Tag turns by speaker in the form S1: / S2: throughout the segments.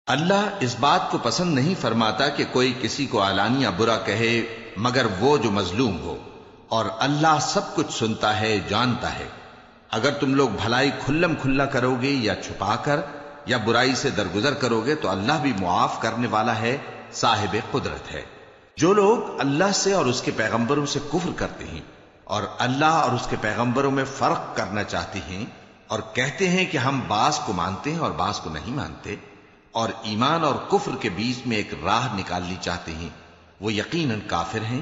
S1: اللہ اس بات کو پسند نہیں فرماتا کہ کوئی کسی کو علانیہ برا کہے مگر وہ جو مظلوم ہو، اور اللہ سب کچھ سنتا ہے، جانتا ہے۔ اگر تم لوگ بھلائی کھلم کھلا کرو گے یا چھپا کر یا برائی سے درگزر کرو گے تو اللہ بھی معاف کرنے والا ہے، صاحب قدرت ہے۔ جو لوگ اللہ سے اور اس کے پیغمبروں سے کفر کرتے ہیں اور اللہ اور اس کے پیغمبروں میں فرق کرنا چاہتے ہیں اور کہتے ہیں کہ ہم بعض کو مانتے ہیں اور بعض کو نہیں مانتے، اور ایمان اور کفر کے بیچ میں ایک راہ نکالنی چاہتے ہیں، وہ یقیناً کافر ہیں،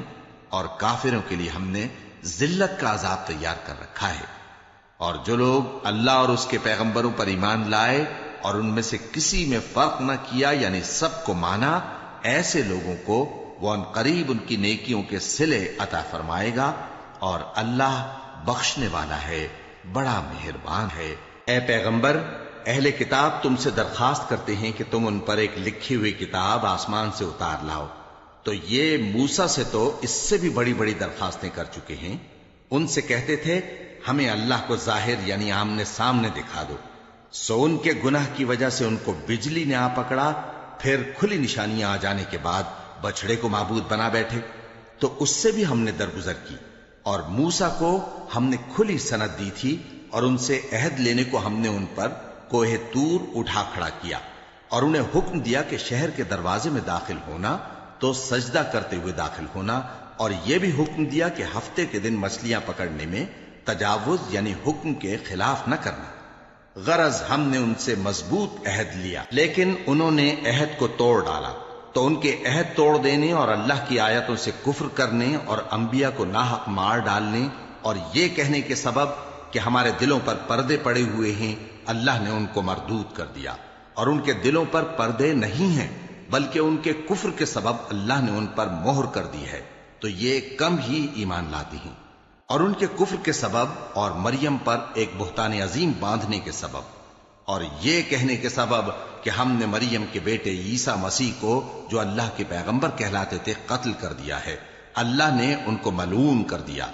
S1: اور کافروں کے لیے ہم نے ذلت کا عذاب تیار کر رکھا ہے۔ اور جو لوگ اللہ اور اس کے پیغمبروں پر ایمان لائے اور ان میں سے کسی میں فرق نہ کیا، یعنی سب کو مانا، ایسے لوگوں کو وہ ان قریب ان کی نیکیوں کے صلے عطا فرمائے گا، اور اللہ بخشنے والا ہے، بڑا مہربان ہے۔ اے پیغمبر، اہل کتاب تم سے درخواست کرتے ہیں کہ تم ان پر ایک لکھی ہوئی کتاب آسمان سے اتار لاؤ، تو یہ موسیٰ سے تو اس سے بھی بڑی بڑی درخواستیں کر چکے ہیں۔ ان سے کہتے تھے ہمیں اللہ کو ظاہر یعنی آمنے سامنے دکھا دو، سو ان کے گناہ کی وجہ سے ان کو بجلی نے آ پکڑا، پھر کھلی نشانیاں آ جانے کے بعد بچڑے کو معبود بنا بیٹھے، تو اس سے بھی ہم نے درگزر کی۔ اور موسیٰ کو ہم نے کھلی سند دی تھی، اور ان سے عہد لینے کو ہم نے ان پر کوہ طور اٹھا کھڑا کیا، اور انہیں حکم دیا کہ شہر کے دروازے میں داخل ہونا تو سجدہ کرتے ہوئے داخل ہونا، اور یہ بھی حکم دیا کہ ہفتے کے دن مچھلیاں پکڑنے میں تجاوز یعنی حکم کے خلاف نہ کرنا۔ غرض ہم نے ان سے مضبوط عہد لیا، لیکن انہوں نے عہد کو توڑ ڈالا، تو ان کے عہد توڑ دینے اور اللہ کی آیتوں سے کفر کرنے اور انبیاء کو ناحق مار ڈالنے اور یہ کہنے کے سبب کہ ہمارے دلوں پر پردے پڑے ہوئے ہیں، اللہ نے ان کو مردود کر دیا۔ اور ان کے دلوں پر پردے نہیں ہیں، بلکہ ان کے کفر کے سبب اللہ نے ان پر مہر کر دی ہے، تو یہ کم ہی ایمان لاتی ہیں۔ اور ان کے کفر کے سبب اور مریم پر ایک بہتان عظیم باندھنے کے سبب اور یہ کہنے کے سبب کہ ہم نے مریم کے بیٹے عیسیٰ مسیح کو جو اللہ کے پیغمبر کہلاتے تھے قتل کر دیا ہے، اللہ نے ان کو ملعون کر دیا،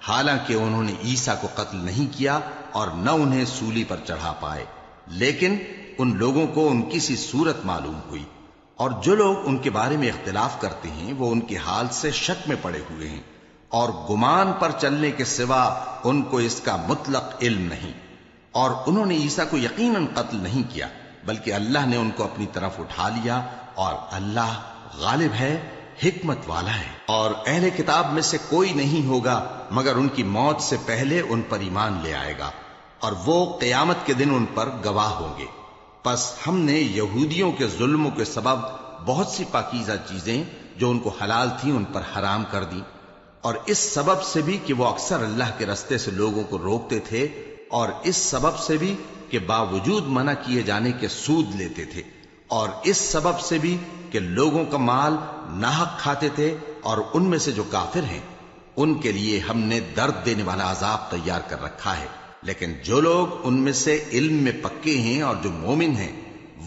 S1: حالانکہ انہوں نے عیسیٰ کو قتل نہیں کیا اور نہ انہیں سولی پر چڑھا پائے، لیکن ان لوگوں کو ان کی سی صورت معلوم ہوئی۔ اور جو لوگ ان کے بارے میں اختلاف کرتے ہیں وہ ان کے حال سے شک میں پڑے ہوئے ہیں، اور گمان پر چلنے کے سوا ان کو اس کا مطلق علم نہیں۔ اور انہوں نے عیسیٰ کو یقیناً قتل نہیں کیا، بلکہ اللہ نے ان کو اپنی طرف اٹھا لیا، اور اللہ غالب ہے، حکمت والا ہے۔ اور اہل کتاب میں سے کوئی نہیں ہوگا مگر ان کی موت سے پہلے ان پر ایمان لے آئے گا، اور وہ قیامت کے دن ان پر گواہ ہوں گے۔ پس ہم نے یہودیوں کے ظلموں کے سبب بہت سی پاکیزہ چیزیں جو ان کو حلال تھیں ان پر حرام کر دیں، اور اس سبب سے بھی کہ وہ اکثر اللہ کے رستے سے لوگوں کو روکتے تھے، اور اس سبب سے بھی کہ باوجود منع کیے جانے کے سود لیتے تھے، اور اس سبب سے بھی کہ لوگوں کا مال ناحق کھاتے تھے، اور ان میں سے جو کافر ہیں ان کے لیے ہم نے درد دینے والا عذاب تیار کر رکھا ہے۔ لیکن جو لوگ ان میں سے علم میں پکے ہیں اور جو مومن ہیں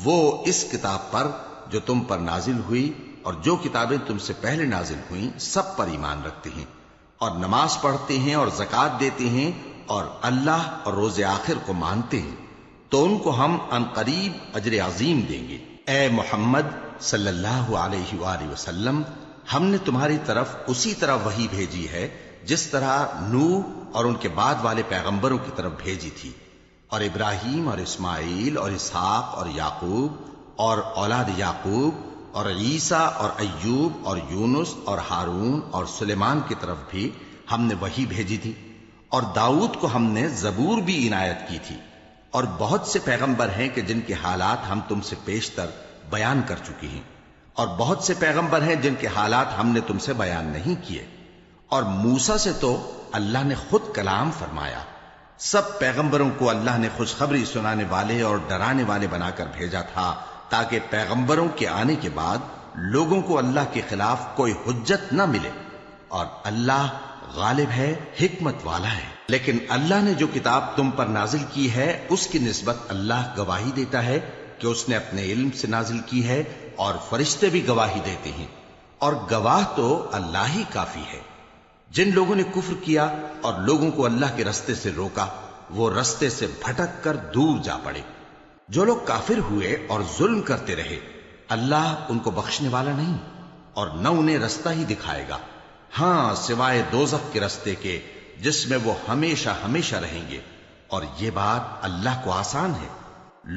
S1: وہ اس کتاب پر جو تم پر نازل ہوئی اور جو کتابیں تم سے پہلے نازل ہوئیں سب پر ایمان رکھتے ہیں، اور نماز پڑھتے ہیں اور زکوٰۃ دیتے ہیں، اور اللہ اور روز آخر کو مانتے ہیں، تو ان کو ہم عن قریب اجر عظیم دیں گے۔ اے محمد صلی اللہ علیہ وآلہ وسلم، ہم نے تمہاری طرف اسی طرح وحی بھیجی ہے جس طرح نوح اور ان کے بعد والے پیغمبروں کی طرف بھیجی تھی، اور ابراہیم اور اسماعیل اور اسحاق اور یعقوب اور اولاد یعقوب اور عیسیٰ اور ایوب اور یونس اور ہارون اور سلیمان کی طرف بھی ہم نے وحی بھیجی تھی، اور داؤد کو ہم نے زبور بھی عنایت کی تھی، اور بہت سے پیغمبر ہیں کہ جن کے حالات ہم تم سے پیشتر بیان کر چکے ہیں، اور بہت سے پیغمبر ہیں جن کے حالات ہم نے تم سے بیان نہیں کیے۔ اور موسیٰ سے تو اللہ نے خود کلام فرمایا۔ سب پیغمبروں کو اللہ نے خوشخبری سنانے والے اور ڈرانے والے بنا کر بھیجا تھا، تاکہ پیغمبروں کے آنے کے بعد لوگوں کو اللہ کے خلاف کوئی حجت نہ ملے، اور اللہ غالب ہے، حکمت والا ہے۔ لیکن اللہ نے جو کتاب تم پر نازل کی ہے اس کی نسبت اللہ گواہی دیتا ہے کہ اس نے اپنے علم سے نازل کی ہے، اور فرشتے بھی گواہی دیتے ہیں، اور گواہ تو اللہ ہی کافی ہے۔ جن لوگوں نے کفر کیا اور لوگوں کو اللہ کے رستے سے روکا وہ رستے سے بھٹک کر دور جا پڑے۔ جو لوگ کافر ہوئے اور ظلم کرتے رہے اللہ ان کو بخشنے والا نہیں اور نہ انہیں رستہ ہی دکھائے گا، ہاں سوائے دوزخ کے رستے کے جس میں وہ ہمیشہ ہمیشہ رہیں گے، اور یہ بات اللہ کو آسان ہے۔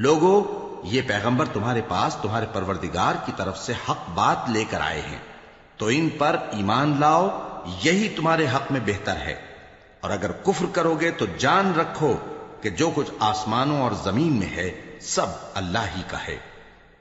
S1: لوگوں، یہ پیغمبر تمہارے پاس تمہارے پروردگار کی طرف سے حق بات لے کر آئے ہیں، تو ان پر ایمان لاؤ، یہی تمہارے حق میں بہتر ہے، اور اگر کفر کرو گے تو جان رکھو کہ جو کچھ آسمانوں اور زمین میں ہے سب اللہ ہی کا ہے،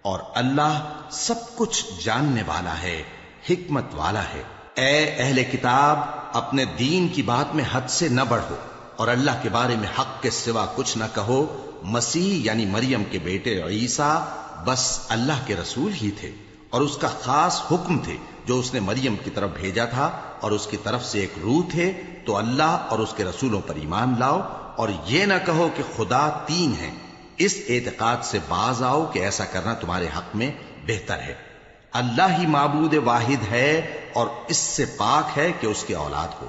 S1: اور اللہ سب کچھ جاننے والا ہے، حکمت والا ہے۔ اے اہل کتاب، اپنے دین کی بات میں حد سے نہ بڑھو، اور اللہ کے بارے میں حق کے سوا کچھ نہ کہو۔ مسیح یعنی مریم کے بیٹے عیسیٰ بس اللہ کے رسول ہی تھے، اور اس کا خاص حکم تھے جو اس نے مریم کی طرف بھیجا تھا، اور اس کی طرف سے ایک روح تھے۔ تو اللہ اور اس کے رسولوں پر ایمان لاؤ، اور یہ نہ کہو کہ خدا تین ہیں، اس اعتقاد سے باز آؤ کہ ایسا کرنا تمہارے حق میں بہتر ہے۔ اللہ ہی معبود واحد ہے، اور اس سے پاک ہے کہ اس کی اولاد ہو۔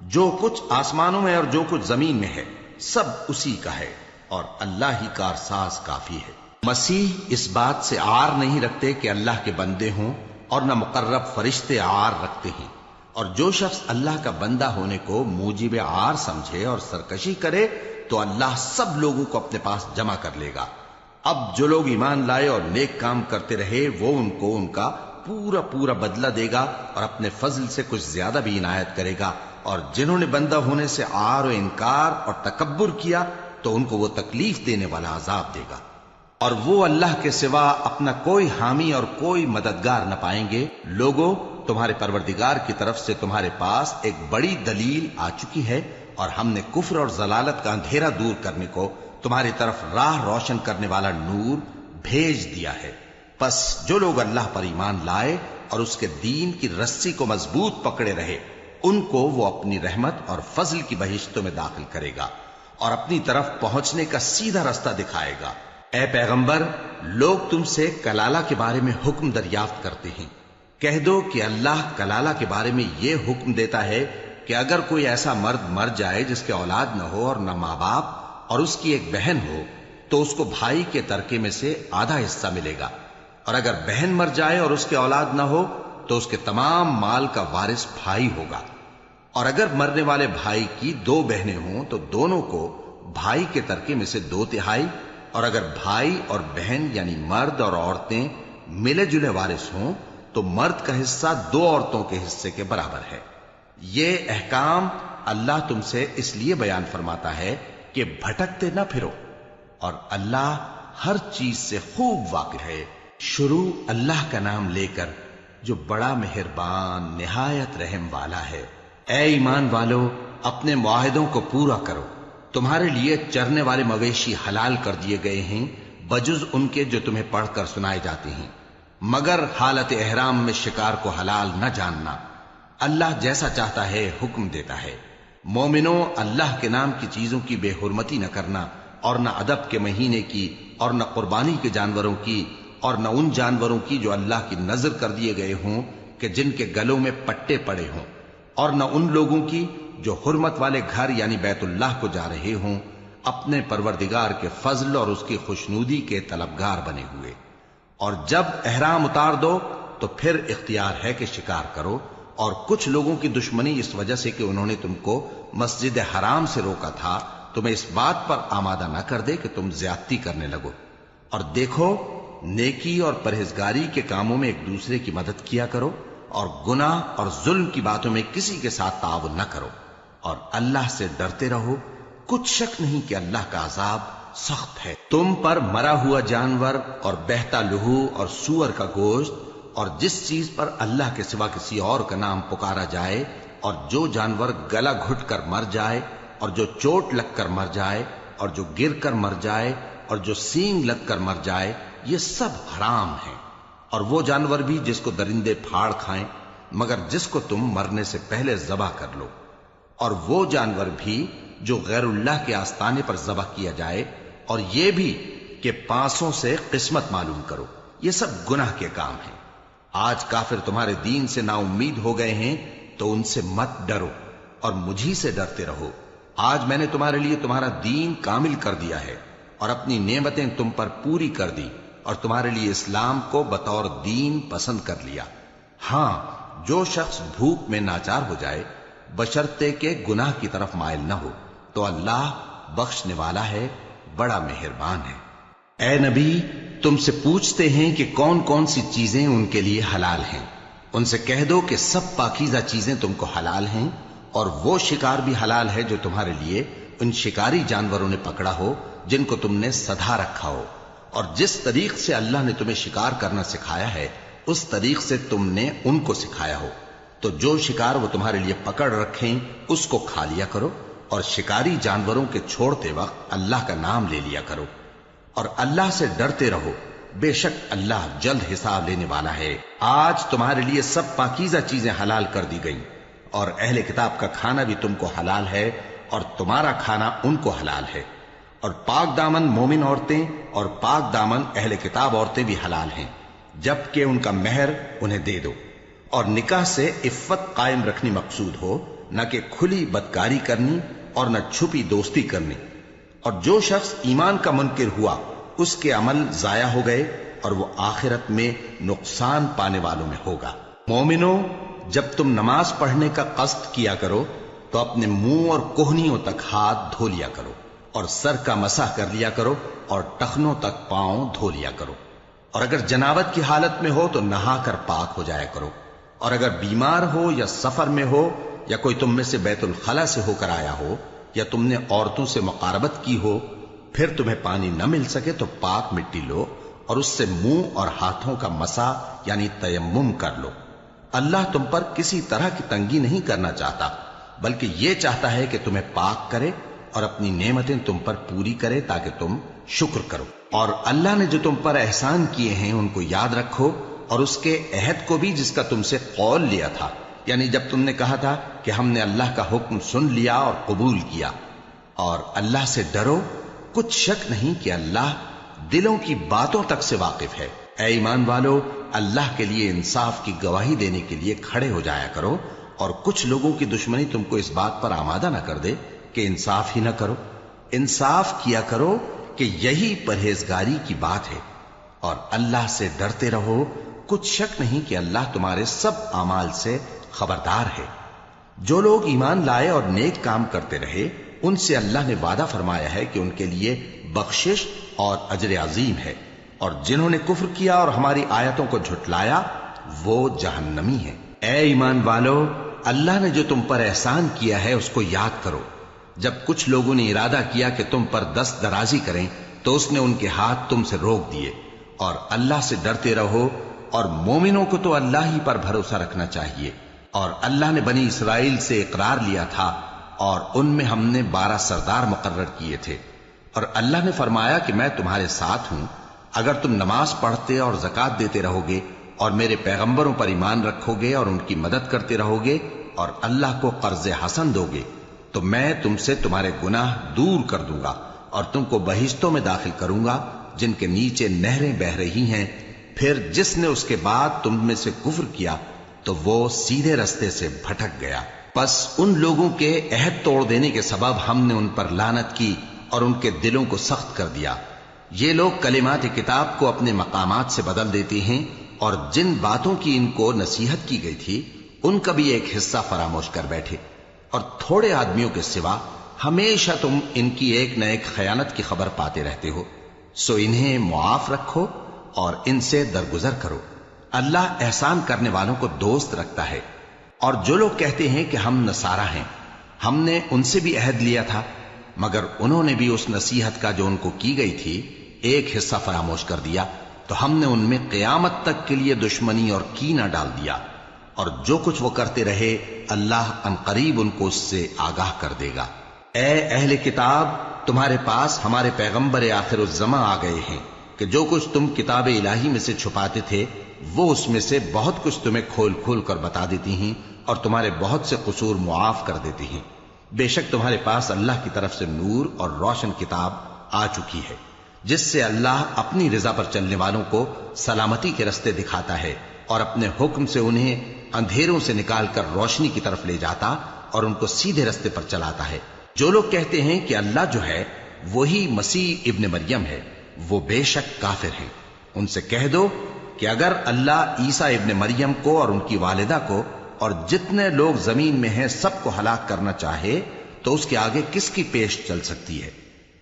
S1: جو کچھ آسمانوں میں اور جو کچھ زمین میں ہے سب اسی کا ہے، اور اللہ ہی کارساز کافی ہے۔ مسیح اس بات سے عار نہیں رکھتے کہ اللہ کے بندے ہوں، اور نہ مقرب فرشتے عار رکھتے ہیں، اور جو شخص اللہ کا بندہ ہونے کو موجب عار سمجھے اور سرکشی کرے تو اللہ سب لوگوں کو اپنے پاس جمع کر لے گا۔ اب جو لوگ ایمان لائے اور نیک کام کرتے رہے وہ ان کو ان کا پورا پورا بدلہ دے گا، اور اپنے فضل سے کچھ زیادہ بھی عنایت کرے گا، اور جنہوں نے بندہ ہونے سے عار و انکار اور تکبر کیا تو ان کو وہ تکلیف دینے والا عذاب دے گا، اور وہ اللہ کے سوا اپنا کوئی حامی اور کوئی مددگار نہ پائیں گے۔ لوگوں، تمہارے پروردگار کی طرف سے تمہارے پاس ایک بڑی دلیل آ چکی ہے، اور ہم نے کفر اور ضلالت کا اندھیرا دور کرنے کو تمہاری طرف راہ روشن کرنے والا نور بھیج دیا ہے۔ پس جو لوگ اللہ پر ایمان لائے اور اس کے دین کی رسی کو مضبوط پکڑے رہے ان کو وہ اپنی رحمت اور فضل کی بہشتوں میں داخل کرے گا، اور اپنی طرف پہنچنے کا سیدھا راستہ دکھائے گا۔ اے پیغمبر، لوگ تم سے کلالہ کے بارے میں حکم دریافت کرتے ہیں، کہہ دو کہ اللہ کلالہ کے بارے میں یہ حکم دیتا ہے کہ اگر کوئی ایسا مرد مر جائے جس کے اولاد نہ ہو اور نہ ماں باپ اور اس کی ایک بہن ہو تو اس کو بھائی کے ترکے میں سے آدھا حصہ ملے گا، اور اگر بہن مر جائے اور اس کے اولاد نہ ہو تو اس کے تمام مال کا وارث بھائی ہوگا، اور اگر مرنے والے بھائی کی دو بہنیں ہوں تو دونوں کو بھائی کے ترکے میں سے 2/3، اور اگر بھائی اور بہن یعنی مرد اور عورتیں ملے جلے وارث ہوں تو مرد کا حصہ 2 عورتوں کے حصے کے برابر ہے۔ یہ احکام اللہ تم سے اس لیے بیان فرماتا ہے کہ بھٹکتے نہ پھرو، اور اللہ ہر چیز سے خوب واقف ہے۔ شروع اللہ کا نام لے کر جو بڑا مہربان نہایت رحم والا ہے۔ اے ایمان والو، اپنے معاہدوں کو پورا کرو۔ تمہارے لیے چرنے والے مویشی حلال کر دیے گئے ہیں بجز ان کے جو تمہیں پڑھ کر سنائے جاتے ہیں، مگر حالت احرام میں شکار کو حلال نہ جاننا۔ اللہ جیسا چاہتا ہے حکم دیتا ہے۔ مومنوں، اللہ کے نام کی چیزوں کی بے حرمتی نہ کرنا، اور نہ ادب کے مہینے کی، اور نہ قربانی کے جانوروں کی، اور نہ ان جانوروں کی جو اللہ کی نذر کر دیے گئے ہوں کہ جن کے گلوں میں پٹے پڑے ہوں، اور نہ ان لوگوں کی جو حرمت والے گھر یعنی بیت اللہ کو جا رہے ہوں اپنے پروردگار کے فضل اور اس کی خوشنودی کے طلبگار بنے ہوئے۔ اور جب احرام اتار دو تو پھر اختیار ہے کہ شکار کرو، اور کچھ لوگوں کی دشمنی اس وجہ سے کہ انہوں نے تم کو مسجد حرام سے روکا تھا تمہیں اس بات پر آمادہ نہ کر دے کہ تم زیادتی کرنے لگو۔ اور دیکھو، نیکی اور پرہیزگاری کے کاموں میں ایک دوسرے کی مدد کیا کرو، اور گناہ اور ظلم کی باتوں میں کسی کے ساتھ تعاون نہ کرو، اور اللہ سے ڈرتے رہو۔ کچھ شک نہیں کہ اللہ کا عذاب سخت ہے۔ تم پر مرا ہوا جانور اور بہتا لہو اور سور کا گوشت اور جس چیز پر اللہ کے سوا کسی اور کا نام پکارا جائے، اور جو جانور گلا گھٹ کر مر جائے، اور جو چوٹ لگ کر مر جائے، اور جو گر کر مر جائے، اور جو سینگ لگ کر مر جائے، یہ سب حرام ہیں۔ اور وہ جانور بھی جس کو درندے پھاڑ کھائیں، مگر جس کو تم مرنے سے پہلے ذبح کر لو، اور وہ جانور بھی جو غیر اللہ کے آستانے پر ذبح کیا جائے، اور یہ بھی کہ پانسوں سے قسمت معلوم کرو، یہ سب گناہ کے کام ہیں۔ آج کافر تمہارے دین سے نا امید ہو گئے ہیں تو ان سے مت ڈرو اور مجھی سے ڈرتے رہو۔ آج میں نے تمہارے لیے تمہارا دین کامل کر دیا ہے، اور اپنی نعمتیں تم پر پوری کر دی اور تمہارے لیے اسلام کو بطور دین پسند کر لیا۔ ہاں، جو شخص بھوک میں ناچار ہو جائے بشرطے کہ گناہ کی طرف مائل نہ ہو تو اللہ بخشنے والا ہے، بڑا مہربان ہے۔ اے نبی، تم سے پوچھتے ہیں کہ کون کون سی چیزیں ان کے لیے حلال ہیں۔ ان سے کہہ دو کہ سب پاکیزہ چیزیں تم کو حلال ہیں، اور وہ شکار بھی حلال ہے جو تمہارے لیے ان شکاری جانوروں نے پکڑا ہو جن کو تم نے سدھا رکھا ہو، اور جس طریق سے اللہ نے تمہیں شکار کرنا سکھایا ہے اس طریق سے تم نے ان کو سکھایا ہو۔ تو جو شکار وہ تمہارے لیے پکڑ رکھیں اس کو کھا لیا کرو، اور شکاری جانوروں کے چھوڑتے وقت اللہ کا نام لے لیا کرو، اور اللہ سے ڈرتے رہو، بے شک اللہ جلد حساب لینے والا ہے۔ آج تمہارے لیے سب پاکیزہ چیزیں حلال کر دی گئیں، اور اہل کتاب کا کھانا بھی تم کو حلال ہے اور تمہارا کھانا ان کو حلال ہے، اور پاک دامن مومن عورتیں اور پاک دامن اہل کتاب عورتیں بھی حلال ہیں، جبکہ ان کا مہر انہیں دے دو، اور نکاح سے عفت قائم رکھنی مقصود ہو، نہ کہ کھلی بدکاری کرنی اور نہ چھپی دوستی کرنی۔ اور جو شخص ایمان کا منکر ہوا اس کے عمل ضائع ہو گئے اور وہ آخرت میں نقصان پانے والوں میں ہوگا۔ مومنوں، جب تم نماز پڑھنے کا قصد کیا کرو تو اپنے منہ اور کوہنیوں تک ہاتھ دھو لیا کرو، اور سر کا مسح کر لیا کرو، اور ٹخنوں تک پاؤں دھو لیا کرو، اور اگر جنابت کی حالت میں ہو تو نہا کر پاک ہو جایا کرو، اور اگر بیمار ہو یا سفر میں ہو یا کوئی تم میں سے بیت الخلا سے ہو کر آیا ہو یا تم نے عورتوں سے مقاربت کی ہو، پھر تمہیں پانی نہ مل سکے تو پاک مٹی لو اور اس سے منہ اور ہاتھوں کا مسح یعنی تیمم کر لو۔ اللہ تم پر کسی طرح کی تنگی نہیں کرنا چاہتا، بلکہ یہ چاہتا ہے کہ تمہیں پاک کرے اور اپنی نعمتیں تم پر پوری کرے تاکہ تم شکر کرو۔ اور اللہ نے جو تم پر احسان کیے ہیں ان کو یاد رکھو، اور اس کے عہد کو بھی جس کا تم سے قول لیا تھا، یعنی جب تم نے کہا تھا کہ ہم نے اللہ کا حکم سن لیا اور قبول کیا۔ اور اللہ سے ڈرو، کچھ شک نہیں کہ اللہ دلوں کی باتوں تک سے واقف ہے۔ اے ایمان والو، اللہ کے لیے انصاف کی گواہی دینے کے لیے کھڑے ہو جایا کرو، اور کچھ لوگوں کی دشمنی تم کو اس بات پر آمادہ نہ کر دے کہ انصاف ہی نہ کرو۔ انصاف کیا کرو کہ یہی پرہیزگاری کی بات ہے، اور اللہ سے ڈرتے رہو، کچھ شک نہیں کہ اللہ تمہارے سب اعمال سے خبردار ہے۔ جو لوگ ایمان لائے اور نیک کام کرتے رہے ان سے اللہ نے وعدہ فرمایا ہے کہ ان کے لیے بخشش اور اجر عظیم ہے، اور جنہوں نے کفر کیا اور ہماری آیتوں کو جھٹلایا وہ جہنمی ہیں۔ اے ایمان والو، اللہ نے جو تم پر احسان کیا ہے اس کو یاد کرو۔ جب کچھ لوگوں نے ارادہ کیا کہ تم پر دست درازی کریں تو اس نے ان کے ہاتھ تم سے روک دیے، اور اللہ سے ڈرتے رہو، اور مومنوں کو تو اللہ ہی پر بھروسہ رکھنا چاہیے۔ اور اللہ نے بنی اسرائیل سے اقرار لیا تھا اور ان میں ہم نے 12 سردار مقرر کیے تھے، اور اللہ نے فرمایا کہ میں تمہارے ساتھ ہوں اگر تم نماز پڑھتے اور زکوٰۃ دیتے رہو گے اور میرے پیغمبروں پر ایمان رکھو گے اور ان کی مدد کرتے رہو گے اور اللہ کو قرض حسن دو گے تو میں تم سے تمہارے گناہ دور کر دوں گا اور تم کو بہشتوں میں داخل کروں گا جن کے نیچے نہریں بہ رہی ہیں۔ پھر جس نے اس کے بعد تم میں سے کفر کیا تو وہ سیدھے رستے سے بھٹک گیا۔ پس ان لوگوں کے عہد توڑ دینے کے سبب ہم نے ان پر لعنت کی اور ان کے دلوں کو سخت کر دیا۔ یہ لوگ کلمات کتاب کو اپنے مقامات سے بدل دیتے ہیں، اور جن باتوں کی ان کو نصیحت کی گئی تھی ان کا بھی ایک حصہ فراموش کر بیٹھے، اور تھوڑے آدمیوں کے سوا ہمیشہ تم ان کی ایک نہ ایک خیانت کی خبر پاتے رہتے ہو، سو انہیں معاف رکھو اور ان سے درگزر کرو۔ اللہ احسان کرنے والوں کو دوست رکھتا ہے۔ اور جو لوگ کہتے ہیں کہ ہم نصارہ ہیں، ہم نے ان سے بھی عہد لیا تھا، مگر انہوں نے بھی اس نصیحت کا جو ان کو کی گئی تھی ایک حصہ فراموش کر دیا، تو ہم نے ان میں قیامت تک کے لیے دشمنی اور کینہ ڈال دیا، اور جو کچھ وہ کرتے رہے اللہ عنقریب ان کو اس سے آگاہ کر دے گا۔ اے اہل کتاب، تمہارے پاس ہمارے پیغمبر آخر الزماں آ گئے ہیں کہ جو کچھ تم کتاب الہی میں سے چھپاتے تھے وہ اس میں سے بہت کچھ تمہیں کھول کھول کر بتا دیتی ہیں اور تمہارے بہت سے قصور معاف کر دیتی ہیں۔ بے شک تمہارے پاس اللہ کی طرف سے نور اور روشن کتاب آ چکی ہے جس سے اللہ اپنی رضا پر چلنے والوں کو سلامتی کے رستے دکھاتا ہے اور اپنے حکم سے انہیں اندھیروں سے نکال کر روشنی کی طرف لے جاتا اور ان کو سیدھے رستے پر چلاتا ہے۔ جو لوگ کہتے ہیں کہ اللہ جو ہے وہی مسیح ابن مریم ہے، وہ بے شک کافر ہیں۔ ان سے کہہ دو کہ اگر اللہ عیسیٰ ابن مریم کو اور ان کی والدہ کو اور جتنے لوگ زمین میں ہیں سب کو ہلاک کرنا چاہے تو اس کے آگے کس کی پیش چل سکتی ہے؟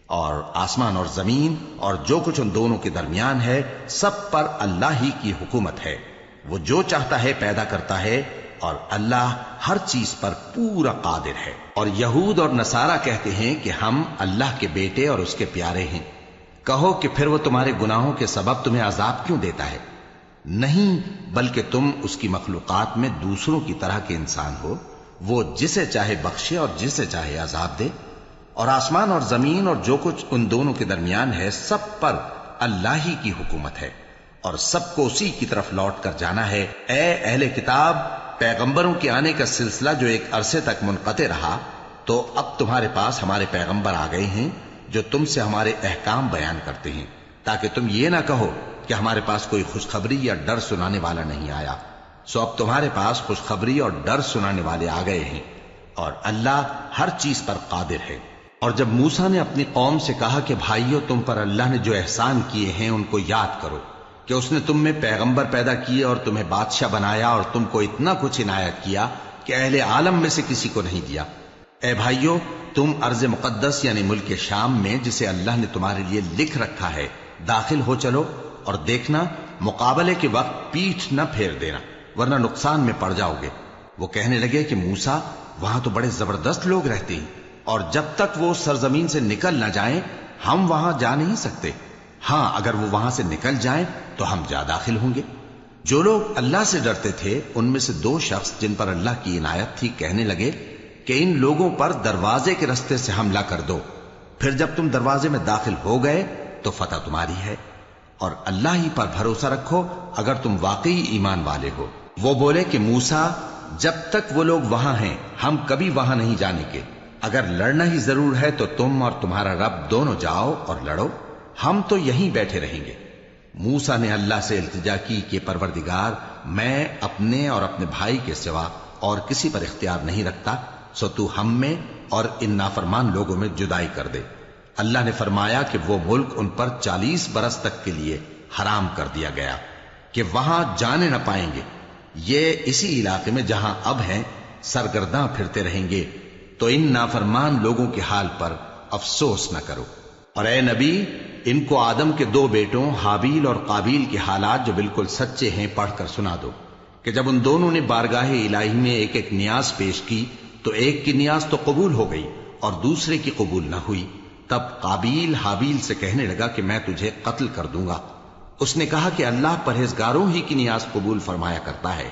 S1: اور آسمان اور زمین اور جو کچھ ان دونوں کے درمیان ہے سب پر اللہ ہی کی حکومت ہے۔ وہ جو چاہتا ہے پیدا کرتا ہے، اور اللہ ہر چیز پر پورا قادر ہے۔ اور یہود اور نصارہ کہتے ہیں کہ ہم اللہ کے بیٹے اور اس کے پیارے ہیں۔ کہو کہ پھر وہ تمہارے گناہوں کے سبب تمہیں عذاب کیوں دیتا ہے؟ نہیں، بلکہ تم اس کی مخلوقات میں دوسروں کی طرح کے انسان ہو۔ وہ جسے چاہے بخشے اور جسے چاہے عذاب دے۔ اور آسمان اور زمین اور جو کچھ ان دونوں کے درمیان ہے سب پر اللہ ہی کی حکومت ہے، اور سب کو اسی کی طرف لوٹ کر جانا ہے۔ اے اہل کتاب، پیغمبروں کے آنے کا سلسلہ جو ایک عرصے تک منقطع رہا، تو اب تمہارے پاس ہمارے پیغمبر آ گئے ہیں جو تم سے ہمارے احکام بیان کرتے ہیں، تاکہ تم یہ نہ کہو کہ ہمارے پاس کوئی خوشخبری یا ڈر سنانے والا نہیں آیا۔ سو اب تمہارے پاس خوشخبری اور ڈر سنانے والے آ گئے ہیں، اور اللہ ہر چیز پر قادر ہے۔ اور جب موسیٰ نے اپنی قوم سے کہا کہ بھائیو، تم پر اللہ نے جو احسان کیے ہیں ان کو یاد کرو، کہ اس نے تم میں پیغمبر پیدا کیے اور تمہیں بادشاہ بنایا اور تم کو اتنا کچھ عنایت کیا کہ اہل عالم میں سے کسی کو نہیں دیا۔ اے بھائیو، تم ارض مقدس یعنی ملک شام میں، جسے اللہ نے تمہارے لیے لکھ رکھا ہے، داخل ہو چلو، اور دیکھنا مقابلے کے وقت پیٹھ نہ پھیر دینا، ورنہ نقصان میں پڑ جاؤ گے۔ وہ کہنے لگے کہ موسیٰ، وہاں تو بڑے زبردست لوگ رہتے ہیں، اور جب تک وہ سرزمین سے نکل نہ جائیں ہم وہاں جا نہیں سکتے۔ ہاں، اگر وہ وہاں سے نکل جائیں تو ہم جا داخل ہوں گے۔ جو لوگ اللہ سے ڈرتے تھے ان میں سے دو شخص جن پر اللہ کی عنایت تھی کہنے لگے کہ ان لوگوں پر دروازے کے رستے سے حملہ کر دو، پھر جب تم دروازے میں داخل ہو گئے تو فتح تمہاری ہے، اور اللہ ہی پر بھروسہ رکھو اگر تم واقعی ایمان والے ہو۔ وہ بولے کہ موسیٰ، جب تک وہ لوگ وہاں ہیں ہم کبھی وہاں نہیں جانے کے، اگر لڑنا ہی ضرور ہے تو تم اور تمہارا رب دونوں جاؤ اور لڑو، ہم تو یہیں بیٹھے رہیں گے۔ موسیٰ نے اللہ سے التجا کی کہ پروردگار، میں اپنے اور اپنے بھائی کے سوا اور کسی پر اختیار نہیں رکھتا، سو تو ہم میں اور ان نافرمان لوگوں میں جدائی کر دے۔ اللہ نے فرمایا کہ وہ ملک ان پر 40 برس تک کے لیے حرام کر دیا گیا کہ وہاں جانے نہ پائیں گے۔ یہ اسی علاقے میں جہاں اب ہیں سرگرداں پھرتے رہیں گے، تو ان نافرمان لوگوں کے حال پر افسوس نہ کرو۔ اور اے نبی، ان کو آدم کے 2 بیٹوں حابیل اور قابیل کے حالات جو بالکل سچے ہیں پڑھ کر سنا دو، کہ جب ان دونوں نے بارگاہ الہی میں ایک ایک نیاز پیش کی تو ایک کی نیاز تو قبول ہو گئی اور دوسرے کی قبول نہ ہوئی۔ تب قابیل حابیل سے کہنے لگا کہ میں تجھے قتل کر دوں گا۔ اس نے کہا کہ اللہ پرہیزگاروں ہی کی نیاز قبول فرمایا کرتا ہے،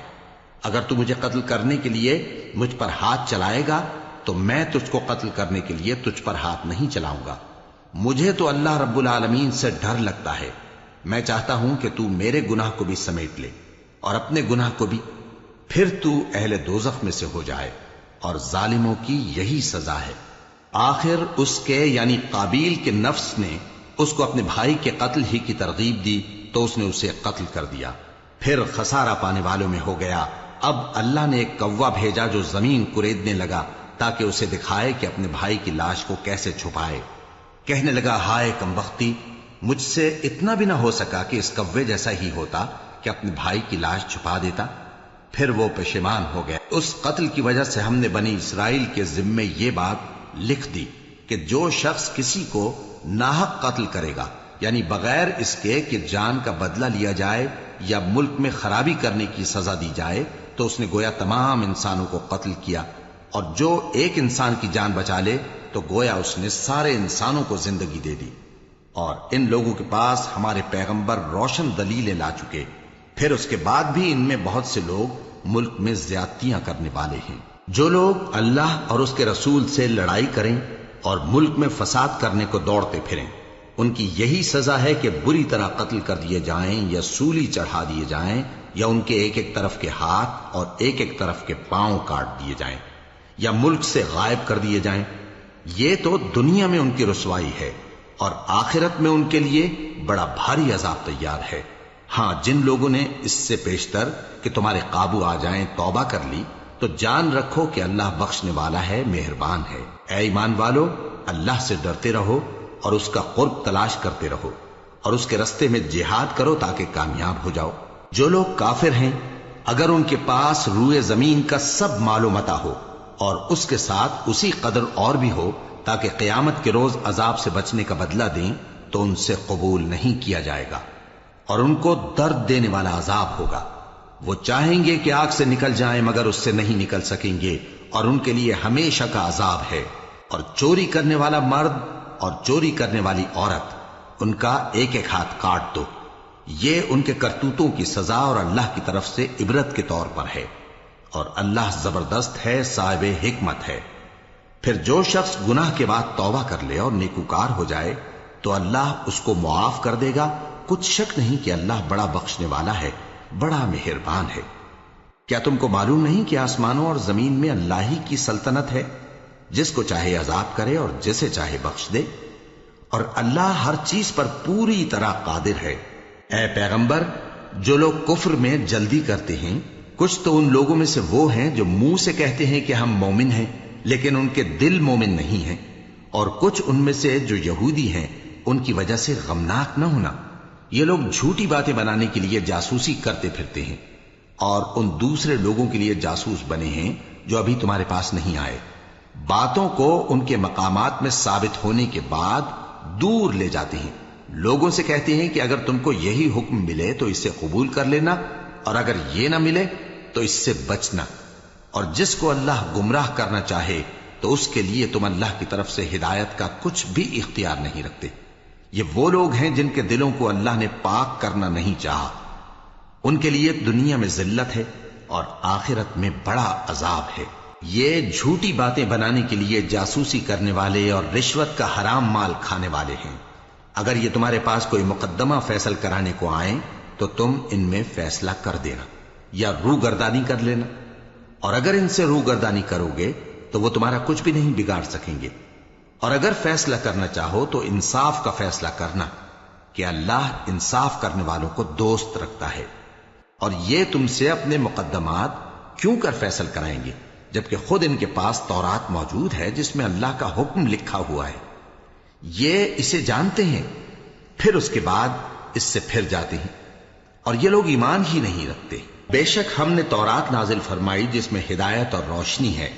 S1: اگر تو مجھے قتل کرنے کے لیے مجھ پر ہاتھ چلائے گا تو میں تجھ کو قتل کرنے کے لیے تجھ پر ہاتھ نہیں چلاؤں گا۔ مجھے تو اللہ رب العالمین سے ڈر لگتا ہے، میں چاہتا ہوں کہ تو میرے گناہ کو بھی سمیٹ لے اور اپنے گناہ کو بھی، پھر تو اہل دوزخ میں سے ہو جائے، اور ظالموں کی یہی سزا ہے۔ آخر اس کے یعنی قابیل کے نفس نے اس کو اپنے بھائی کے قتل ہی کی ترغیب دی تو اس نے اسے قتل کر دیا، پھر خسارہ پانے والوں میں ہو گیا۔ اب اللہ نے ایک کوا بھیجا جو زمین کریدنے لگا تاکہ اسے دکھائے کہ اپنے بھائی کی لاش کو کیسے چھپائے۔ کہنے لگا، ہائے کمبختی، مجھ سے اتنا بھی نہ ہو سکا کہ اس کوے جیسا ہی ہوتا کہ اپنے بھائی کی لاش چھپا دیتا۔ پھر وہ پشیمان ہو گیا۔ اس قتل کی وجہ سے ہم نے بنی اسرائیل کے ذمے یہ بات لکھ دی کہ جو شخص کسی کو ناحق قتل کرے گا، یعنی بغیر اس کے کہ جان کا بدلہ لیا جائے یا ملک میں خرابی کرنے کی سزا دی جائے، تو اس نے گویا تمام انسانوں کو قتل کیا، اور جو ایک انسان کی جان بچا لے تو گویا اس نے سارے انسانوں کو زندگی دے دی۔ اور ان لوگوں کے پاس ہمارے پیغمبر روشن دلیلیں لا چکے، پھر اس کے بعد بھی ان میں بہت سے لوگ ملک میں زیادتیاں کرنے والے ہیں۔ جو لوگ اللہ اور اس کے رسول سے لڑائی کریں اور ملک میں فساد کرنے کو دوڑتے پھریں، ان کی یہی سزا ہے کہ بری طرح قتل کر دیے جائیں یا سولی چڑھا دیے جائیں، یا ان کے ایک ایک طرف کے ہاتھ اور ایک ایک طرف کے پاؤں کاٹ دیے جائیں، یا ملک سے غائب کر دیے جائیں۔ یہ تو دنیا میں ان کی رسوائی ہے، اور آخرت میں ان کے لیے بڑا بھاری عذاب تیار ہے۔ ہاں، جن لوگوں نے اس سے پیشتر کہ تمہارے قابو آ جائیں توبہ کر لی تو جان رکھو کہ اللہ بخشنے والا ہے، مہربان ہے۔ اے ایمان والو، اللہ سے ڈرتے رہو اور اس کا قرب تلاش کرتے رہو اور اس کے رستے میں جہاد کرو تاکہ کامیاب ہو جاؤ۔ جو لوگ کافر ہیں اگر ان کے پاس روئے زمین کا سب مال و متاع ہو اور اس کے ساتھ اسی قدر اور بھی ہو تاکہ قیامت کے روز عذاب سے بچنے کا بدلہ دیں تو ان سے قبول نہیں کیا جائے گا اور ان کو درد دینے والا عذاب ہوگا۔ وہ چاہیں گے کہ آگ سے نکل جائیں مگر اس سے نہیں نکل سکیں گے اور ان کے لیے ہمیشہ کا عذاب ہے۔ اور چوری کرنے والا مرد اور چوری کرنے والی عورت ان کا ایک ایک ہاتھ کاٹ دو، یہ ان کے کرتوتوں کی سزا اور اللہ کی طرف سے عبرت کے طور پر ہے، اور اللہ زبردست ہے، صاحب حکمت ہے۔ پھر جو شخص گناہ کے بعد توبہ کر لے اور نیکوکار ہو جائے تو اللہ اس کو معاف کر دے گا، کچھ شک نہیں کہ اللہ بڑا بخشنے والا ہے، بڑا مہربان ہے۔ کیا تم کو معلوم نہیں کہ آسمانوں اور زمین میں اللہ ہی کی سلطنت ہے، جس کو چاہے عذاب کرے اور جسے چاہے بخش دے، اور اللہ ہر چیز پر پوری طرح قادر ہے۔ اے پیغمبر، جو لوگ کفر میں جلدی کرتے ہیں کچھ تو ان لوگوں میں سے وہ ہیں جو منہ سے کہتے ہیں کہ ہم مومن ہیں لیکن ان کے دل مومن نہیں ہیں، اور کچھ ان میں سے جو یہودی ہیں ان کی وجہ سے غمناک نہ ہونا۔ یہ لوگ جھوٹی باتیں بنانے کے لیے جاسوسی کرتے پھرتے ہیں اور ان دوسرے لوگوں کے لیے جاسوس بنے ہیں جو ابھی تمہارے پاس نہیں آئے، باتوں کو ان کے مقامات میں ثابت ہونے کے بعد دور لے جاتے ہیں، لوگوں سے کہتے ہیں کہ اگر تم کو یہی حکم ملے تو اسے قبول کر لینا اور اگر یہ نہ ملے تو اس سے بچنا، اور جس کو اللہ گمراہ کرنا چاہے تو اس کے لیے تم اللہ کی طرف سے ہدایت کا کچھ بھی اختیار نہیں رکھتے۔ یہ وہ لوگ ہیں جن کے دلوں کو اللہ نے پاک کرنا نہیں چاہا، ان کے لیے دنیا میں ذلت ہے اور آخرت میں بڑا عذاب ہے۔ یہ جھوٹی باتیں بنانے کے لیے جاسوسی کرنے والے اور رشوت کا حرام مال کھانے والے ہیں۔ اگر یہ تمہارے پاس کوئی مقدمہ فیصل کرانے کو آئیں تو تم ان میں فیصلہ کر دینا یا روگردانی کر لینا، اور اگر ان سے روگردانی کرو گے تو وہ تمہارا کچھ بھی نہیں بگاڑ سکیں گے، اور اگر فیصلہ کرنا چاہو تو انصاف کا فیصلہ کرنا کہ اللہ انصاف کرنے والوں کو دوست رکھتا ہے۔ اور یہ تم سے اپنے مقدمات کیوں کر فیصل کرائیں گے جبکہ خود ان کے پاس تورات موجود ہے جس میں اللہ کا حکم لکھا ہوا ہے، یہ اسے جانتے ہیں پھر اس کے بعد اس سے پھر جاتے ہیں، اور یہ لوگ ایمان ہی نہیں رکھتے۔ بے شک ہم نے تورات نازل فرمائی جس میں ہدایت اور روشنی ہے،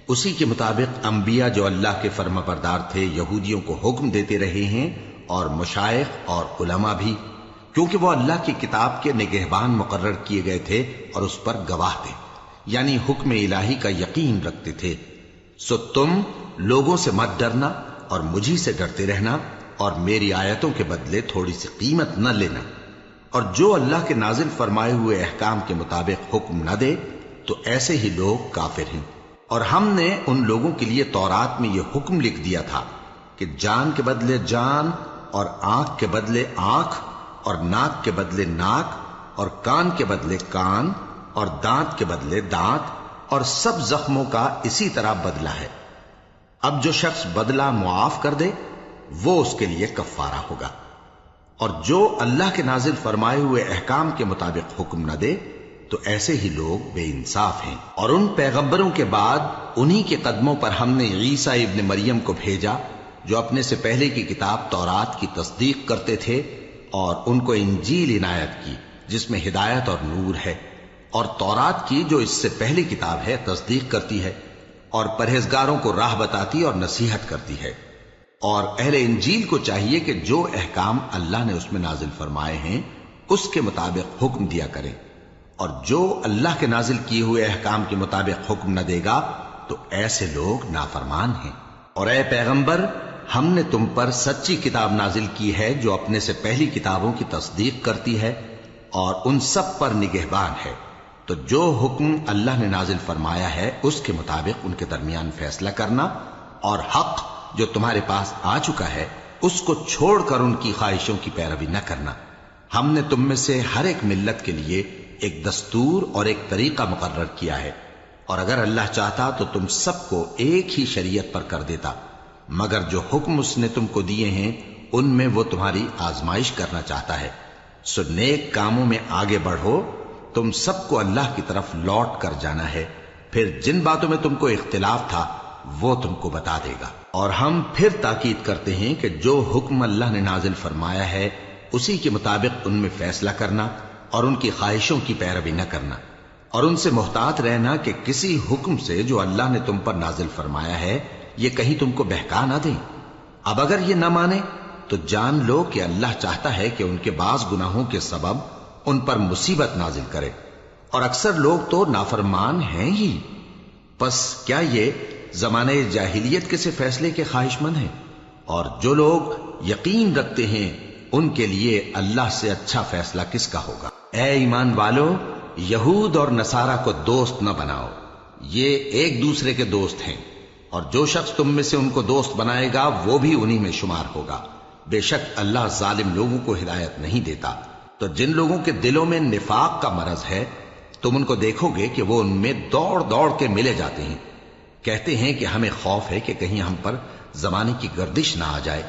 S1: اسی کے مطابق انبیاء جو اللہ کے فرما بردار تھے یہودیوں کو حکم دیتے رہے ہیں، اور مشائخ اور علماء بھی، کیونکہ وہ اللہ کی کتاب کے نگہبان مقرر کیے گئے تھے اور اس پر گواہ تھے، یعنی حکم الہی کا یقین رکھتے تھے۔ سو تم لوگوں سے مت ڈرنا اور مجھی سے ڈرتے رہنا، اور میری آیتوں کے بدلے تھوڑی سی قیمت نہ لینا، اور جو اللہ کے نازل فرمائے ہوئے احکام کے مطابق حکم نہ دے تو ایسے ہی لوگ کافر ہیں۔ اور ہم نے ان لوگوں کے لیے تورات میں یہ حکم لکھ دیا تھا کہ جان کے بدلے جان، اور آنکھ کے بدلے آنکھ، اور ناک کے بدلے ناک، اور کان کے بدلے کان، اور دانت کے بدلے دانت، اور سب زخموں کا اسی طرح بدلہ ہے۔ اب جو شخص بدلہ معاف کر دے وہ اس کے لیے کفارہ ہوگا، اور جو اللہ کے نازل فرمائے ہوئے احکام کے مطابق حکم نہ دے تو ایسے ہی لوگ بے انصاف ہیں۔ اور ان پیغمبروں کے بعد انہی کے قدموں پر ہم نے عیسیٰ ابن مریم کو بھیجا جو اپنے سے پہلے کی کتاب تورات کی تصدیق کرتے تھے، اور ان کو انجیل عنایت کی جس میں ہدایت اور نور ہے، اور تورات کی جو اس سے پہلی کتاب ہے تصدیق کرتی ہے اور پرہیزگاروں کو راہ بتاتی اور نصیحت کرتی ہے۔ اور اہل انجیل کو چاہیے کہ جو احکام اللہ نے اس میں نازل فرمائے ہیں اس کے مطابق حکم دیا کریں، اور جو اللہ کے نازل کیے ہوئے احکام کے مطابق حکم نہ دے گا تو ایسے لوگ نافرمان ہیں۔ اور اے پیغمبر، ہم نے تم پر سچی کتاب نازل کی ہے جو اپنے سے پہلی کتابوں کی تصدیق کرتی ہے اور ان سب پر نگہبان ہے، تو جو حکم اللہ نے نازل فرمایا ہے اس کے مطابق ان کے درمیان فیصلہ کرنا، اور حق جو تمہارے پاس آ چکا ہے اس کو چھوڑ کر ان کی خواہشوں کی پیروی نہ کرنا۔ ہم نے تم میں سے ہر ایک ملت کے لیے ایک دستور اور ایک طریقہ مقرر کیا ہے، اور اگر اللہ چاہتا تو تم سب کو ایک ہی شریعت پر کر دیتا، مگر جو حکم اس نے تم کو دیے ہیں ان میں وہ تمہاری آزمائش کرنا چاہتا ہے۔ سو نیک کاموں میں آگے بڑھو، تم سب کو اللہ کی طرف لوٹ کر جانا ہے، پھر جن باتوں میں تم کو اختلاف تھا وہ تم کو بتا دے گا۔ اور ہم پھر تاکید کرتے ہیں کہ جو حکم اللہ نے نازل فرمایا ہے اسی کے مطابق ان میں فیصلہ کرنا اور ان کی خواہشوں کی پیروی نہ کرنا، اور ان سے محتاط رہنا کہ کسی حکم سے جو اللہ نے تم پر نازل فرمایا ہے یہ کہیں تم کو بہکا نہ دیں۔ اب اگر یہ نہ مانے تو جان لو کہ اللہ چاہتا ہے کہ ان کے بعض گناہوں کے سبب ان پر مصیبت نازل کرے، اور اکثر لوگ تو نافرمان ہیں ہی۔ پس کیا یہ زمانے جاہلیت کے سے فیصلے کے خواہش مند ہیں؟ اور جو لوگ یقین رکھتے ہیں ان کے لیے اللہ سے اچھا فیصلہ کس کا ہوگا؟ اے ایمان والو، یہود اور نصارہ کو دوست نہ بناؤ، یہ ایک دوسرے کے دوست ہیں، اور جو شخص تم میں سے ان کو دوست بنائے گا وہ بھی انہی میں شمار ہوگا۔ بے شک اللہ ظالم لوگوں کو ہدایت نہیں دیتا۔ تو جن لوگوں کے دلوں میں نفاق کا مرض ہے تم ان کو دیکھو گے کہ وہ ان میں دوڑ دوڑ کے ملے جاتے ہیں، کہتے ہیں کہ ہمیں خوف ہے کہ کہیں ہم پر زمانے کی گردش نہ آ جائے،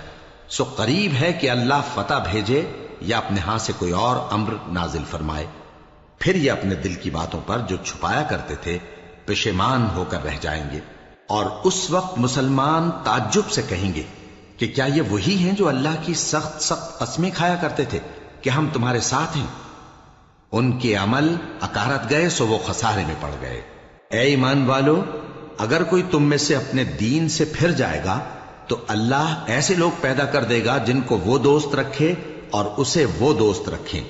S1: سو قریب ہے کہ اللہ فتح بھیجے یا اپنے ہاں سے کوئی اور امر نازل فرمائے، پھر یہ اپنے دل کی باتوں پر جو چھپایا کرتے تھے پشیمان ہو کر رہ جائیں گے۔ اور اس وقت مسلمان تعجب سے کہیں گے کہ کیا یہ وہی ہیں جو اللہ کی سخت سخت قسمیں کھایا کرتے تھے کہ ہم تمہارے ساتھ ہیں؟ ان کے عمل اکارت گئے سو وہ خسارے میں پڑ گئے۔ اے ایمان والو، اگر کوئی تم میں سے اپنے دین سے پھر جائے گا تو اللہ ایسے لوگ پیدا کر دے گا جن کو وہ دوست رکھے اور اسے وہ دوست رکھیں،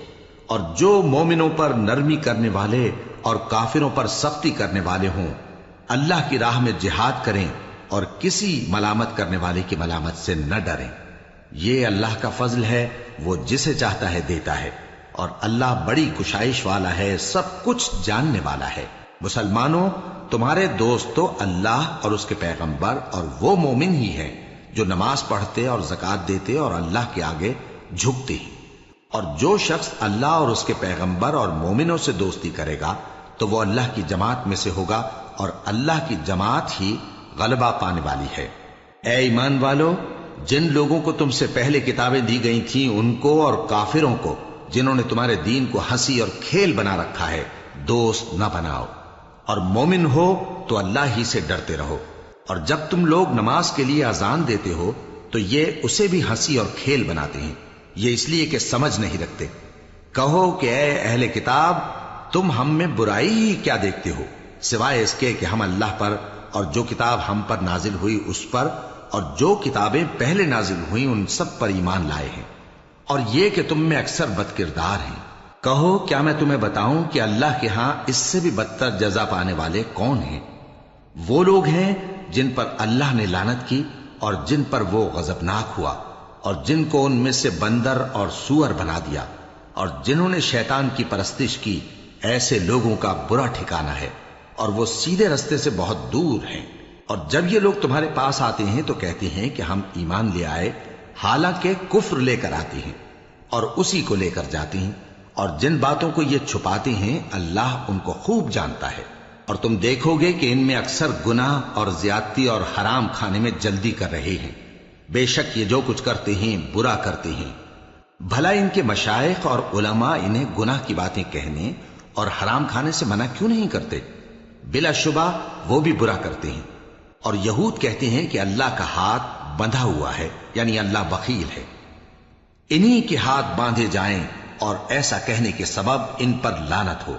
S1: اور جو مومنوں پر نرمی کرنے والے اور کافروں پر سختی کرنے والے ہوں، اللہ کی راہ میں جہاد کریں اور کسی ملامت کرنے والے کی ملامت سے نہ ڈریں۔ یہ اللہ کا فضل ہے، وہ جسے چاہتا ہے دیتا ہے، اور اللہ بڑی کشائش والا ہے، سب کچھ جاننے والا ہے۔ مسلمانوں، تمہارے دوست تو اللہ اور اس کے پیغمبر اور وہ مومن ہی ہیں جو نماز پڑھتے اور زکوٰۃ دیتے اور اللہ کے آگے جھکتے ہیں۔ اور جو شخص اللہ اور اس کے پیغمبر اور مومنوں سے دوستی کرے گا تو وہ اللہ کی جماعت میں سے ہوگا، اور اللہ کی جماعت ہی غلبہ پانے والی ہے۔ اے ایمان والو، جن لوگوں کو تم سے پہلے کتابیں دی گئی تھیں ان کو اور کافروں کو جنہوں نے تمہارے دین کو ہنسی اور کھیل بنا رکھا ہے دوست نہ بناؤ، اور مومن ہو تو اللہ ہی سے ڈرتے رہو۔ اور جب تم لوگ نماز کے لیے اذان دیتے ہو تو یہ اسے بھی ہنسی اور کھیل بناتے ہیں، یہ اس لیے کہ سمجھ نہیں رکھتے۔ کہو کہ اے اہل کتاب، تم ہم میں برائی ہی کیا دیکھتے ہو، سوائے اس کے کہ ہم اللہ پر اور جو کتاب ہم پر نازل ہوئی اس پر اور جو کتابیں پہلے نازل ہوئیں ان سب پر ایمان لائے ہیں، اور یہ کہ تم میں اکثر بد کردار ہیں۔ کہو کیا میں تمہیں بتاؤں کہ اللہ کے ہاں اس سے بھی بدتر جزا پانے والے کون ہیں؟ وہ لوگ ہیں جن پر اللہ نے لعنت کی اور جن پر وہ غضبناک ہوا، اور جن کو ان میں سے بندر اور سور بنا دیا، اور جنہوں نے شیطان کی پرستش کی، ایسے لوگوں کا برا ٹھکانہ ہے، اور وہ سیدھے رستے سے بہت دور ہیں۔ اور جب یہ لوگ تمہارے پاس آتے ہیں تو کہتے ہیں کہ ہم ایمان لے آئے، حالانکہ کفر لے کر آتے ہیں اور اسی کو لے کر جاتے ہیں، اور جن باتوں کو یہ چھپاتے ہیں اللہ ان کو خوب جانتا ہے۔ اور تم دیکھو گے کہ ان میں اکثر گناہ اور زیادتی اور حرام کھانے میں جلدی کر رہے ہیں، بے شک یہ جو کچھ کرتے ہیں برا کرتے ہیں۔ بھلا ان کے مشائخ اور علماء انہیں گناہ کی باتیں کہنے اور حرام کھانے سے منع کیوں نہیں کرتے؟ بلا شبہ وہ بھی برا کرتے ہیں۔ اور یہود کہتے ہیں کہ اللہ کا ہاتھ بندھا ہوا ہے، یعنی اللہ بخیل ہے، انہی کے ہاتھ باندھے جائیں، اور ایسا کہنے کے سبب ان پر لعنت ہو۔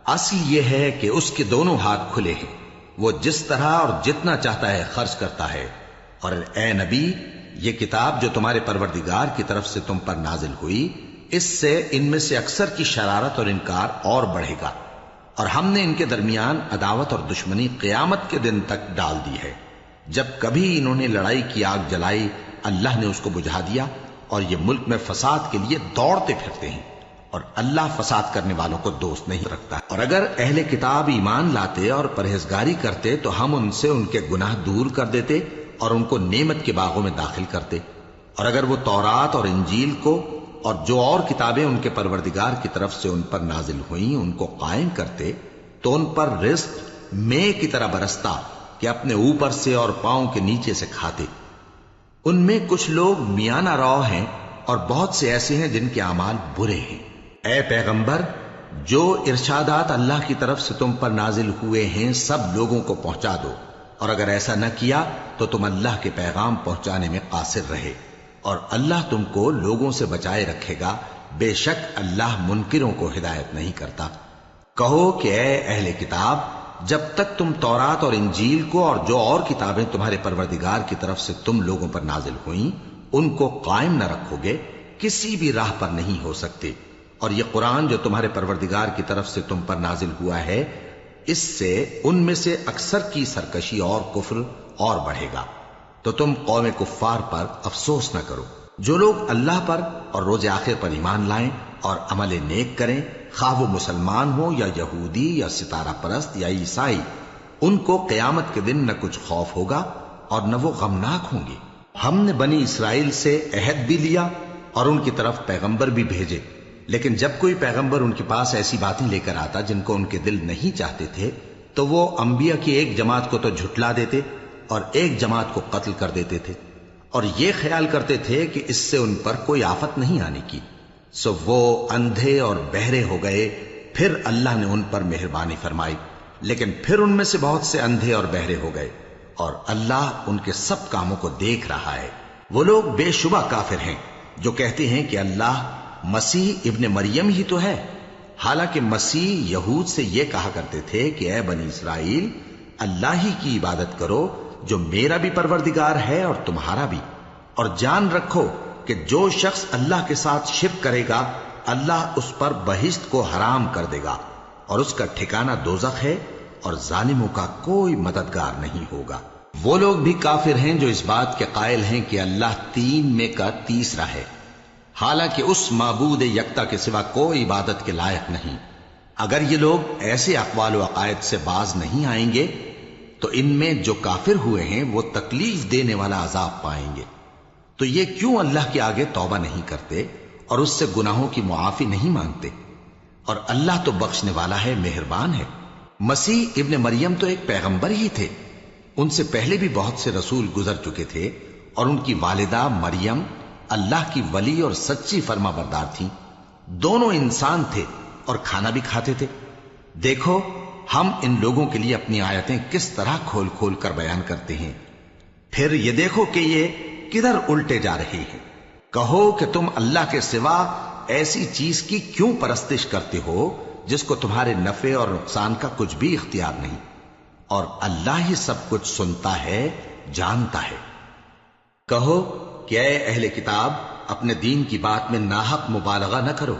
S1: اصل یہ ہے کہ اس کے دونوں ہاتھ کھلے ہیں، وہ جس طرح اور جتنا چاہتا ہے خرچ کرتا ہے۔ اور اے نبی، یہ کتاب جو تمہارے پروردگار کی طرف سے تم پر نازل ہوئی، اس سے ان میں سے اکثر کی شرارت اور انکار اور بڑھے گا، اور ہم نے ان کے درمیان عداوت اور دشمنی قیامت کے دن تک ڈال دی ہے۔ جب کبھی انہوں نے لڑائی کی آگ جلائی اللہ نے اس کو بجھا دیا، اور یہ ملک میں فساد کے لیے دوڑتے پھرتے ہیں، اور اللہ فساد کرنے والوں کو دوست نہیں رکھتا۔ اور اگر اہل کتاب ایمان لاتے اور پرہیزگاری کرتے تو ہم ان سے ان کے گناہ دور کر دیتے اور ان کو نعمت کے باغوں میں داخل کرتے۔ اور اگر وہ تورات اور انجیل کو اور جو اور کتابیں ان کے پروردگار کی طرف سے ان پر نازل ہوئیں ان کو قائم کرتے تو ان پر رزق مے کی طرح برستا کہ اپنے اوپر سے اور پاؤں کے نیچے سے کھاتے۔ ان میں کچھ لوگ میانہ رو ہیں اور بہت سے ایسے ہیں جن کے اعمال برے ہیں۔ اے پیغمبر، جو ارشادات اللہ کی طرف سے تم پر نازل ہوئے ہیں سب لوگوں کو پہنچا دو، اور اگر ایسا نہ کیا تو تم اللہ کے پیغام پہنچانے میں قاصر رہے، اور اللہ تم کو لوگوں سے بچائے رکھے گا، بے شک اللہ منکروں کو ہدایت نہیں کرتا۔ کہو کہ اے اہل کتاب، جب تک تم تورات اور انجیل کو اور جو اور کتابیں تمہارے پروردگار کی طرف سے تم لوگوں پر نازل ہوئیں ان کو قائم نہ رکھو گے، کسی بھی راہ پر نہیں ہو سکتے، اور یہ قرآن جو تمہارے پروردگار کی طرف سے تم پر نازل ہوا ہے، اس سے ان میں سے اکثر کی سرکشی اور کفر اور بڑھے گا، تو تم قوم کفار پر افسوس نہ کرو۔ جو لوگ اللہ پر اور روز آخر پر ایمان لائیں اور عمل نیک کریں، خواہ وہ مسلمان ہو یا یہودی یا ستارہ پرست یا عیسائی، ان کو قیامت کے دن نہ کچھ خوف ہوگا اور نہ وہ غمناک ہوں گے۔ ہم نے بنی اسرائیل سے عہد بھی لیا اور ان کی طرف پیغمبر بھی بھیجے، لیکن جب کوئی پیغمبر ان کے پاس ایسی باتیں لے کر آتا جن کو ان کے دل نہیں چاہتے تھے تو وہ انبیاء کی ایک جماعت کو تو جھٹلا دیتے اور ایک جماعت کو قتل کر دیتے تھے، اور یہ خیال کرتے تھے کہ اس سے ان پر کوئی آفت نہیں آنے کی، سو وہ اندھے اور بہرے ہو گئے۔ پھر اللہ نے ان پر مہربانی فرمائی، لیکن پھر ان میں سے بہت سے اندھے اور بہرے ہو گئے، اور اللہ ان کے سب کاموں کو دیکھ رہا ہے۔ وہ لوگ بے شبہ کافر ہیں جو کہتے ہیں کہ اللہ مسیح ابن مریم ہی تو ہے، حالانکہ مسیح یہود سے یہ کہا کرتے تھے کہ اے بنی اسرائیل، اللہ ہی کی عبادت کرو جو میرا بھی پروردگار ہے اور تمہارا بھی، اور جان رکھو کہ جو شخص اللہ کے ساتھ شرک کرے گا اللہ اس پر بہشت کو حرام کر دے گا، اور اس کا ٹھکانہ دوزخ ہے، اور ظالموں کا کوئی مددگار نہیں ہوگا۔ وہ لوگ بھی کافر ہیں جو اس بات کے قائل ہیں کہ اللہ تین میں کا تیسرا ہے، حالانکہ اس معبود یکتا کے سوا کوئی عبادت کے لائق نہیں۔ اگر یہ لوگ ایسے اقوال و عقائد سے باز نہیں آئیں گے تو ان میں جو کافر ہوئے ہیں وہ تکلیف دینے والا عذاب پائیں گے۔ تو یہ کیوں اللہ کے آگے توبہ نہیں کرتے اور اس سے گناہوں کی معافی نہیں مانگتے؟ اور اللہ تو بخشنے والا ہے، مہربان ہے۔ مسیح ابن مریم تو ایک پیغمبر ہی تھے، ان سے پہلے بھی بہت سے رسول گزر چکے تھے، اور ان کی والدہ مریم اللہ کی ولی اور سچی فرما بردار تھیں، دونوں انسان تھے اور کھانا بھی کھاتے تھے۔ دیکھو ہم ان لوگوں کے لیے اپنی آیتیں کس طرح کھول کھول کر بیان کرتے ہیں، پھر یہ دیکھو کہ یہ کدھر الٹے جا رہے ہیں۔ کہو کہ تم اللہ کے سوا ایسی چیز کی کیوں پرستش کرتے ہو جس کو تمہارے نفع اور نقصان کا کچھ بھی اختیار نہیں، اور اللہ ہی سب کچھ سنتا ہے، جانتا ہے۔ کہو کہ اے اہل کتاب، اپنے دین کی بات میں ناحق مبالغہ نہ کرو،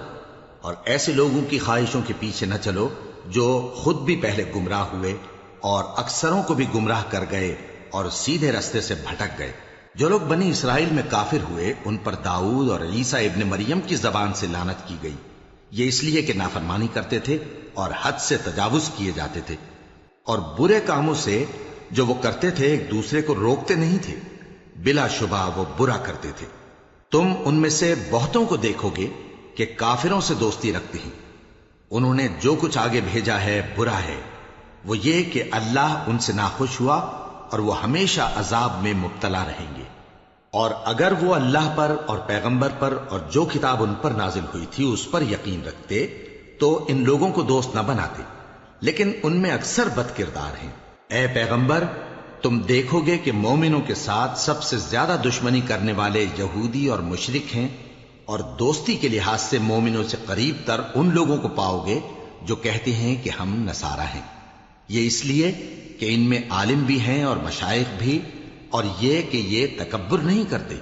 S1: اور ایسے لوگوں کی خواہشوں کے پیچھے نہ چلو جو خود بھی پہلے گمراہ ہوئے اور اکثروں کو بھی گمراہ کر گئے اور سیدھے رستے سے بھٹک گئے۔ جو لوگ بنی اسرائیل میں کافر ہوئے ان پر داؤد اور عیسیٰ ابن مریم کی زبان سے لعنت کی گئی، یہ اس لیے کہ نافرمانی کرتے تھے اور حد سے تجاوز کیے جاتے تھے، اور برے کاموں سے جو وہ کرتے تھے ایک دوسرے کو روکتے نہیں تھے، بلا شبہ وہ برا کرتے تھے۔ تم ان میں سے بہتوں کو دیکھو گے کہ کافروں سے دوستی رکھتے ہیں، انہوں نے جو کچھ آگے بھیجا ہے برا ہے، وہ یہ کہ اللہ ان سے ناخوش ہوا اور وہ ہمیشہ عذاب میں مبتلا رہیں گے۔ اور اگر وہ اللہ پر اور پیغمبر پر اور جو کتاب ان پر نازل ہوئی تھی اس پر یقین رکھتے تو ان لوگوں کو دوست نہ بناتے، لیکن ان میں اکثر بد کردار ہیں۔ اے پیغمبر، تم دیکھو گے کہ مومنوں کے ساتھ سب سے زیادہ دشمنی کرنے والے یہودی اور مشرک ہیں، اور دوستی کے لحاظ سے مومنوں سے قریب تر ان لوگوں کو پاؤ گے جو کہتے ہیں کہ ہم نصارہ ہیں، یہ اس لیے کہ ان میں عالم بھی ہیں اور مشائخ بھی، اور یہ کہ یہ تکبر نہیں کرتے۔